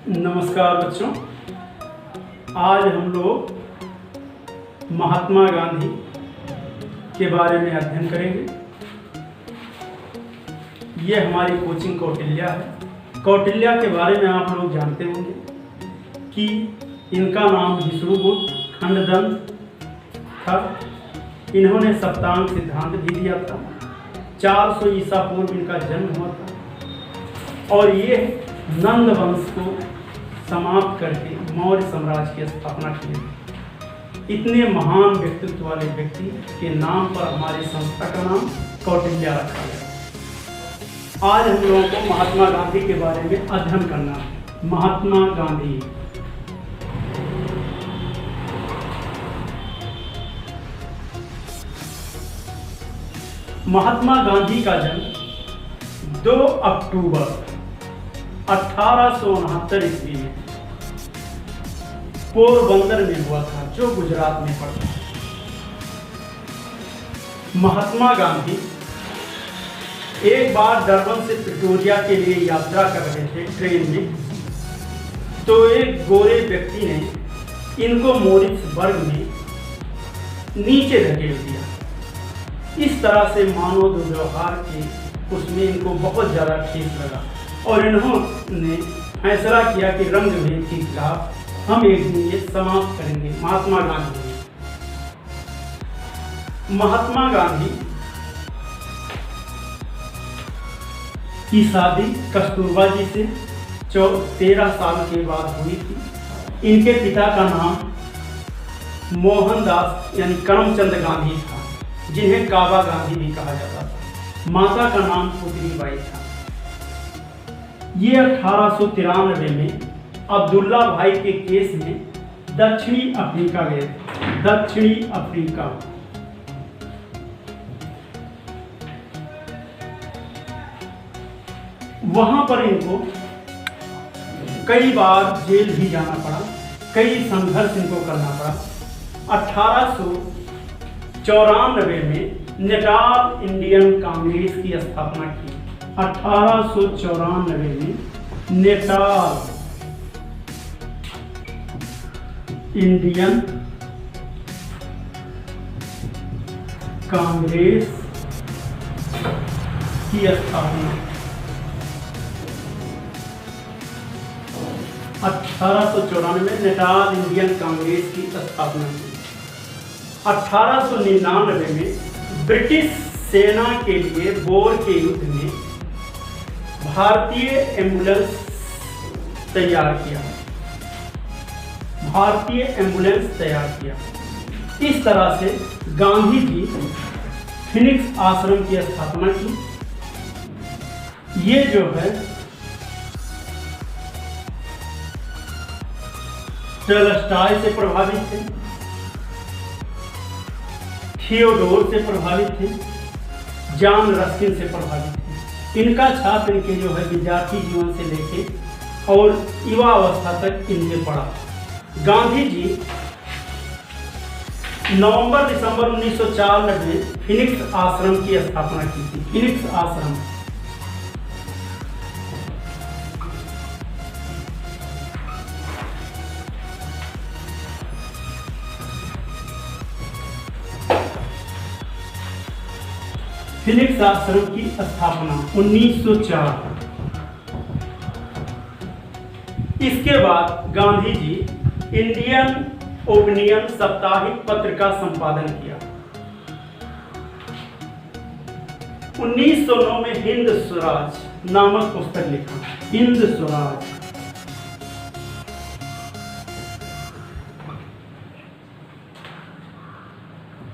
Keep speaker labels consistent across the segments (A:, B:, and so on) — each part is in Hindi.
A: नमस्कार बच्चों। आज हम लोग महात्मा गांधी के बारे में अध्ययन करेंगे। ये हमारी कोचिंग कौटिल्या है। कौटिल्या के बारे में आप लोग जानते होंगे कि इनका नाम विष्णुगुप्त खंडदंत था। इन्होंने सप्तांग सिद्धांत भी दिया था। 400 ईसा पूर्व इनका जन्म हुआ था और ये नंद वंश को समाप्त करके मौर्य साम्राज्य की स्थापना की। इतने महान व्यक्तित्व वाले व्यक्ति के नाम पर हमारी संस्था का नाम कौटिल्या रखा गया। आज हम लोगों को महात्मा गांधी के बारे में अध्ययन करना है। महात्मा गांधी महात्मा गांधी का जन्म 2 अक्टूबर 1869 ईस्वी में पोरबंदर में हुआ था, जो गुजरात में पड़ता है। महात्मा गांधी एक बार डरबन से प्रिटोरिया के लिए यात्रा कर रहे थे ट्रेन में, तो एक गोरे व्यक्ति ने इनको मोरित्सबर्ग में नीचे धकेल दिया। इस तरह से मानव दुर्व्यवहार के उसमें इनको बहुत ज़्यादा ठेस लगा और इन्होंने फैसला किया कि रंग भेद के खिलाफ हम एक दिन ये समाप्त करेंगे। महात्मा गांधी की शादी कस्तूरबा जी से 13 साल के बाद हुई थी। इनके पिता का नाम मोहनदास यानी करमचंद गांधी था, जिन्हें काबा गांधी भी कहा जाता था। माता का नाम पुतलीबाई था। ये 1893 में अब्दुल्ला भाई के केस में दक्षिणी अफ्रीका गए थे। दक्षिणी अफ्रीका वहां पर इनको कई बार जेल भी जाना पड़ा, कई संघर्ष इनको करना पड़ा। 1894 में नेटाल इंडियन कांग्रेस की स्थापना की। 1894 में नेटाल इंडियन कांग्रेस की स्थापना 1894 में नेटाल इंडियन कांग्रेस की स्थापना की। 1899 में ब्रिटिश सेना के लिए बोर के युद्ध में भारतीय एम्बुलेंस तैयार किया। इस तरह से गांधी जी फिनिक्स आश्रम की स्थापना की। ये जो है टॉलस्टॉय से प्रभावित थे, थियोडोर से प्रभावित थे, जॉन रस्किन से प्रभावित थे। इनका छाप इनके जो है विद्यार्थी जीवन से लेके और युवा अवस्था तक इनके पढ़ा। गांधी जी नवंबर-दिसंबर 1904 में फिनिक्स आश्रम की स्थापना की थी। फिनिक्स आश्रम फिनिक्स आश्रम की स्थापना 1904। इसके बाद गांधी जी इंडियन ओपिनियन साप्ताहिक पत्र का संपादन किया। 1909 में हिंद स्वराज नामक पुस्तक लिखा। हिंद स्वराज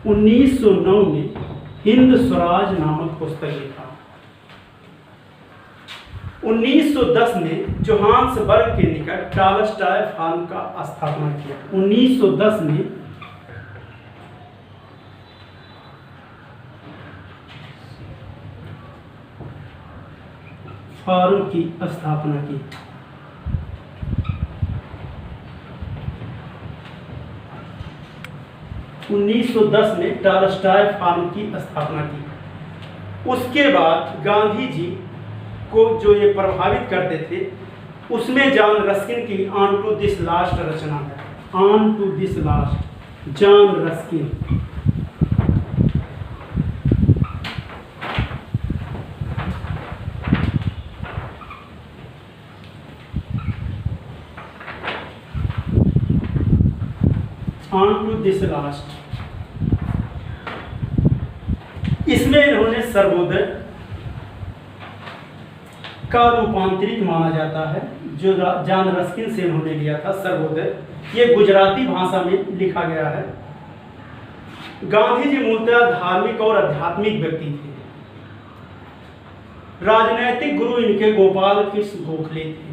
A: 1909 में हिंद स्वराज नामक पुस्तक लिखा। 1910 में जोहान्सबर्ग के निकट टॉलस्टॉय फार्म का स्थापना किया। 1910 में फार्म की स्थापना की। 1910 में टॉलस्टॉय फार्म की स्थापना की। उसके बाद गांधी जी को जो ये प्रभावित करते थे उसमें जॉन रस्किन की ऑन टू दिस लास्ट रचना है। Unto this last, John Ruskin. Unto this last, इसमें इन्होंने सर्वोदय का रूपांतरित माना जाता है, जो जॉन रस्किन से इन्होंने लिया था सर्वोदय। ये गुजराती भाषा में लिखा गया है। गांधी जी मूलतः धार्मिक और आध्यात्मिक व्यक्ति थे। राजनैतिक गुरु इनके गोपाल कृष्ण गोखले थे।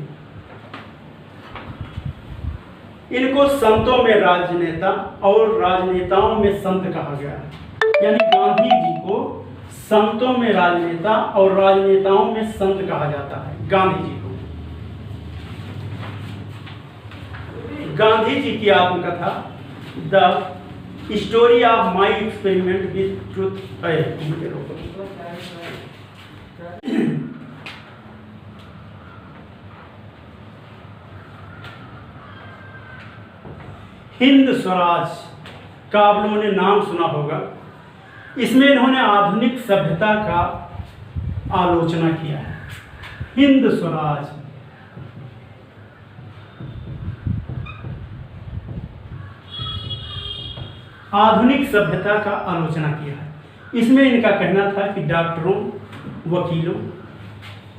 A: इनको संतों में राजनेता और राजनेताओं में संत कहा गया है। यानी गांधी जी को संतों में राजनेता और राजनेताओं में संत कहा जाता है। गांधी जी को, गांधी जी की आत्मकथा the story of my experiment with truth है। हिंद स्वराज का आप लोगों ने नाम सुना होगा। इसमें इन्होंने आधुनिक सभ्यता का आलोचना किया है। हिंद स्वराज, आधुनिक सभ्यता का आलोचना किया है। इसमें इनका कहना था कि डॉक्टरों, वकीलों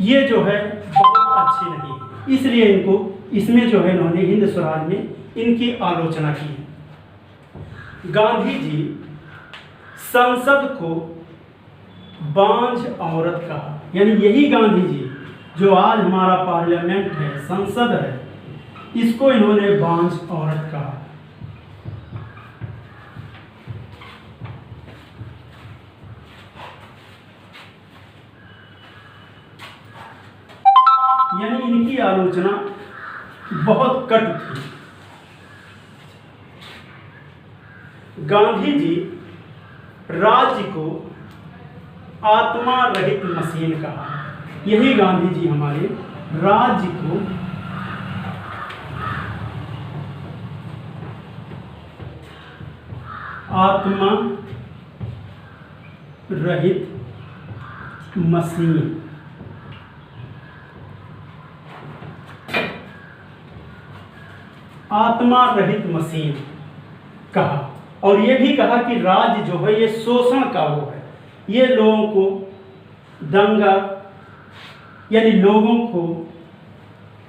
A: ये जो है बहुत अच्छे नहीं है, इसलिए इनको इसमें जो है इन्होंने हिंद स्वराज में इनकी आलोचना की है। गांधी जी संसद को बांझ औरत कहा। यानी यही गांधी जी जो आज हमारा पार्लियामेंट है, संसद है, इसको इन्होंने बांझ औरत कहा। यानी इनकी आलोचना बहुत कटु थी। गांधी जी राज्य को आत्मा रहित मशीन कहा। यही गांधी जी हमारे राज्य को आत्मा रहित मशीन, आत्मा रहित मशीन कहा। और ये भी कहा कि राज्य जो है ये शोषण का वो है, ये लोगों को दंगा यानी लोगों को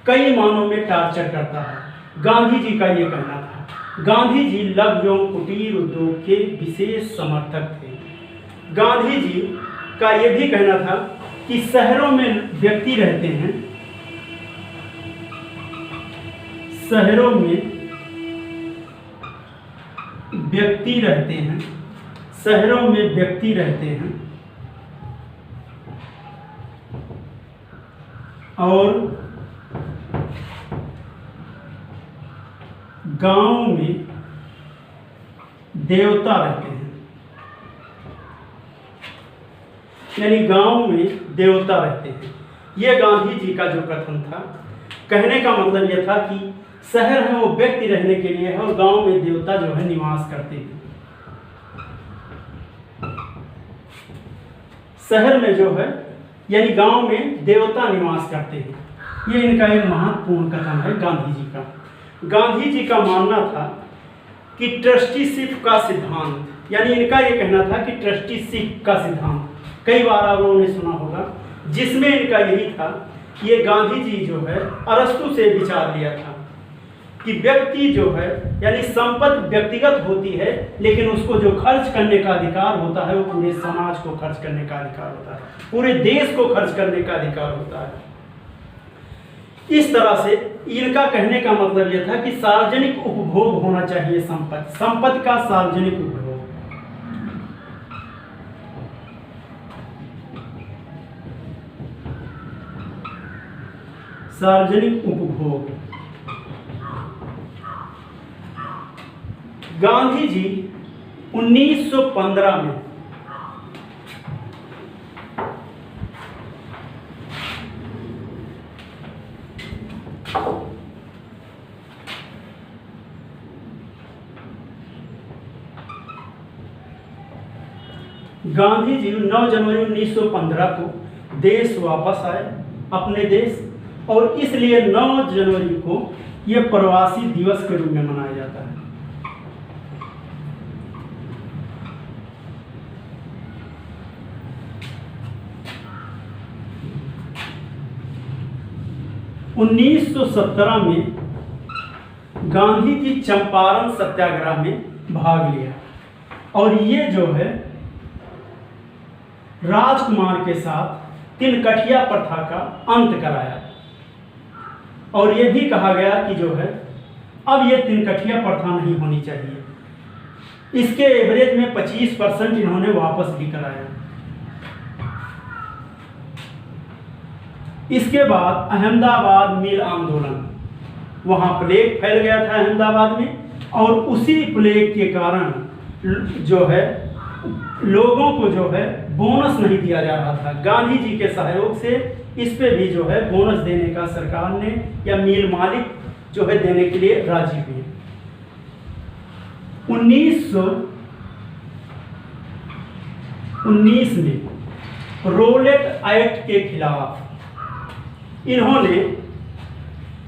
A: कई मानों में टार्चर करता है। गांधी जी का ये कहना था। गांधी जी लघु एवं कुटीर उद्योग के विशेष समर्थक थे। गांधी जी का ये भी कहना था कि शहरों में व्यक्ति रहते हैं, शहरों में व्यक्ति रहते हैं, शहरों में व्यक्ति रहते हैं और गांव में देवता रहते हैं। यानी गांव में देवता रहते हैं। यह गांधी जी का जो कथन था, कहने का मतलब यह था कि शहर है वो व्यक्ति रहने के लिए है और गांव में देवता जो है निवास करते हैं। शहर में जो है यानी गांव में देवता निवास करते हैं। ये इनका एक महत्वपूर्ण कथन है गांधी जी का। गांधी जी का मानना था कि ट्रस्टीशिप का सिद्धांत, यानी इनका ये कहना था कि ट्रस्टीशिप का सिद्धांत कई बार आप लोगों ने सुना होगा, जिसमें इनका यही था। ये गांधी जी जो है अरस्तु से विचार लिया था कि व्यक्ति जो है यानी संपत्ति व्यक्तिगत होती है, लेकिन उसको जो खर्च करने का अधिकार होता है वो पूरे समाज को खर्च करने का अधिकार होता है, पूरे देश को खर्च करने का अधिकार होता है। इस तरह से इनका कहने का मतलब यह था कि सार्वजनिक उपभोग होना चाहिए। संपत्ति का सार्वजनिक उपभोग, सार्वजनिक उपभोग। गांधी जी 1915 में गांधी जी 9 जनवरी 1915 को देश वापस आए, अपने देश, और इसलिए 9 जनवरी को यह प्रवासी दिवस के रूप में मनाया जाता है। उन्नीस 1917 में गांधी जी चंपारण सत्याग्रह में भाग लिया और ये जो है राजकुमार के साथ तिनकठिया प्रथा का अंत कराया। और ये भी कहा गया कि जो है अब ये तिनकठिया प्रथा नहीं होनी चाहिए। इसके एवरेज में 25% इन्होंने वापस भी कराया। इसके बाद अहमदाबाद मिल आंदोलन, वहाँ प्लेग फैल गया था अहमदाबाद में, और उसी प्लेग के कारण जो है लोगों को जो है बोनस नहीं दिया जा रहा था। गांधी जी के सहयोग से इस पे भी जो है बोनस देने का सरकार ने या मिल मालिक जो है देने के लिए राजी हुए। 1919 में रोलेट एक्ट के खिलाफ इन्होंने,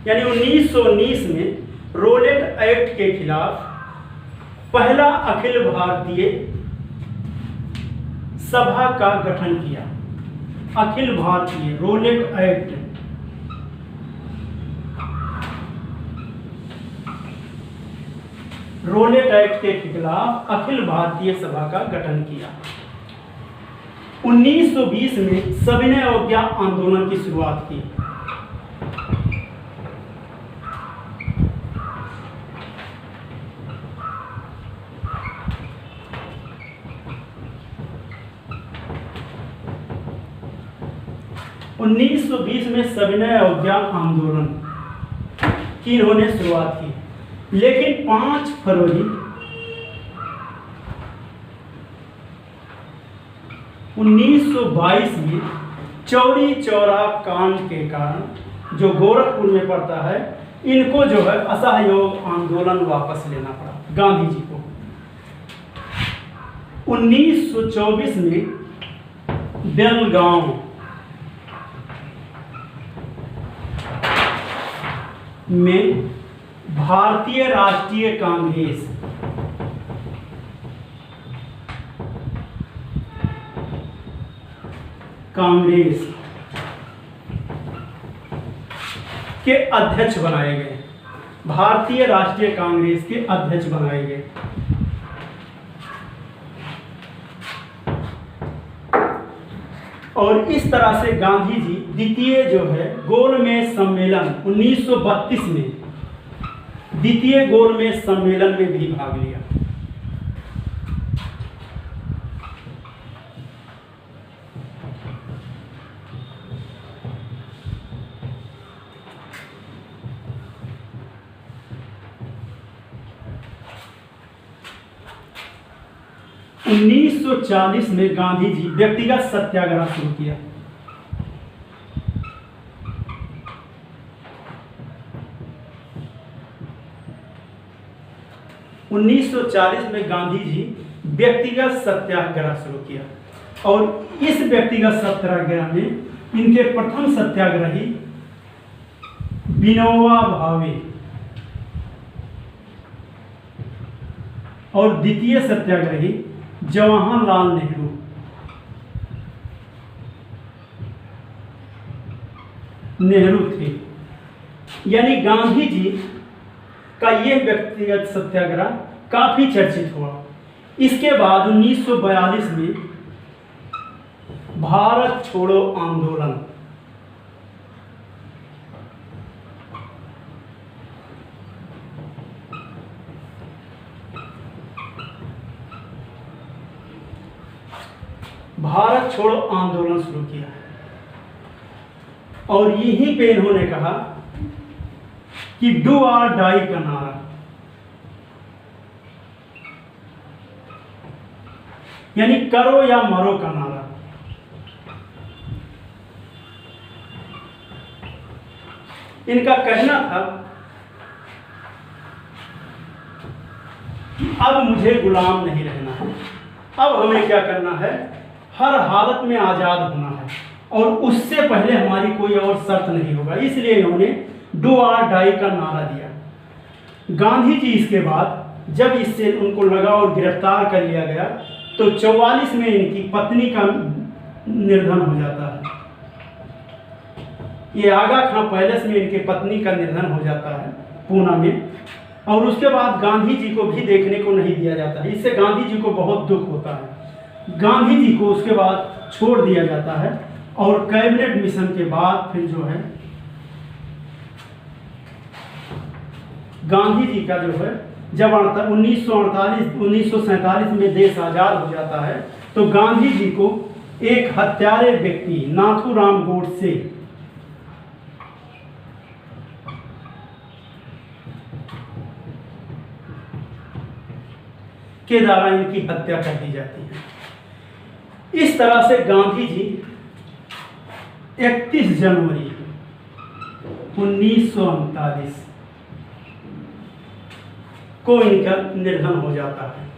A: यानी 1919 में रोलेट एक्ट के खिलाफ पहला अखिल भारतीय सभा का गठन किया। Akhil Bharatiya roulette act, roulette act के खिलाफ अखिल भारतीय सभा का गठन किया। 1920 में सविनय अवज्ञा आंदोलन की शुरुआत की। उन्नीस 1920 में सविनय अवज्ञा आंदोलन की इन्होंने शुरुआत की, लेकिन 5 फरवरी 1922 में चौरी चौरा कांड के कारण, जो गोरखपुर में पड़ता है, इनको जो है असहयोग आंदोलन वापस लेना पड़ा गांधी जी को। 1924 में बेलगांव में भारतीय राष्ट्रीय कांग्रेस के अध्यक्ष बनाए गए। भारतीय राष्ट्रीय कांग्रेस के अध्यक्ष बनाए गए। और इस तरह से गांधी जी द्वितीय जो है गोलमेज सम्मेलन 1932 में, द्वितीय गोलमेज सम्मेलन में भी भाग लिया। उन्नीस 1940 में गांधी जी व्यक्तिगत सत्याग्रह शुरू किया। उन्नीस 1940 में गांधी जी व्यक्तिगत सत्याग्रह शुरू किया और इस व्यक्तिगत सत्याग्रह में इनके प्रथम सत्याग्रही विनोबा भावे और द्वितीय सत्याग्रही जवाहरलाल नेहरू थे। यानी गांधी जी का यह व्यक्तिगत सत्याग्रह काफी चर्चित हुआ। इसके बाद 1942 में भारत छोड़ो आंदोलन, भारत छोड़ो आंदोलन शुरू किया और यहीं पे इन्होंने कहा कि डू और डाई का नारा, यानी करो या मरो का नारा। इनका कहना था कि अब मुझे गुलाम नहीं रहना है, अब हमें क्या करना है, हर हालत में आज़ाद होना है और उससे पहले हमारी कोई और शर्त नहीं होगा। इसलिए इन्होंने डू और डाई का नारा दिया। गांधी जी इसके बाद जब इससे उनको लगा और गिरफ्तार कर लिया गया तो 44 में इनकी पत्नी का निर्धन हो जाता है। ये आगा खां पैलेस में इनके पत्नी का निर्धन हो जाता है पूना में, और उसके बाद गांधी जी को भी देखने को नहीं दिया जाता है। इससे गांधी जी को बहुत दुख होता है। गांधी जी को उसके बाद छोड़ दिया जाता है और कैबिनेट मिशन के बाद फिर जो है गांधी जी का जो है जब 1947 में देश आज़ाद हो जाता है तो गांधी जी को एक हत्यारे व्यक्ति नाथूराम गोडसे के द्वारा इनकी हत्या कर दी जाती है। इस तरह से गांधी जी 31 जनवरी 1939 को इनका निधन हो जाता है।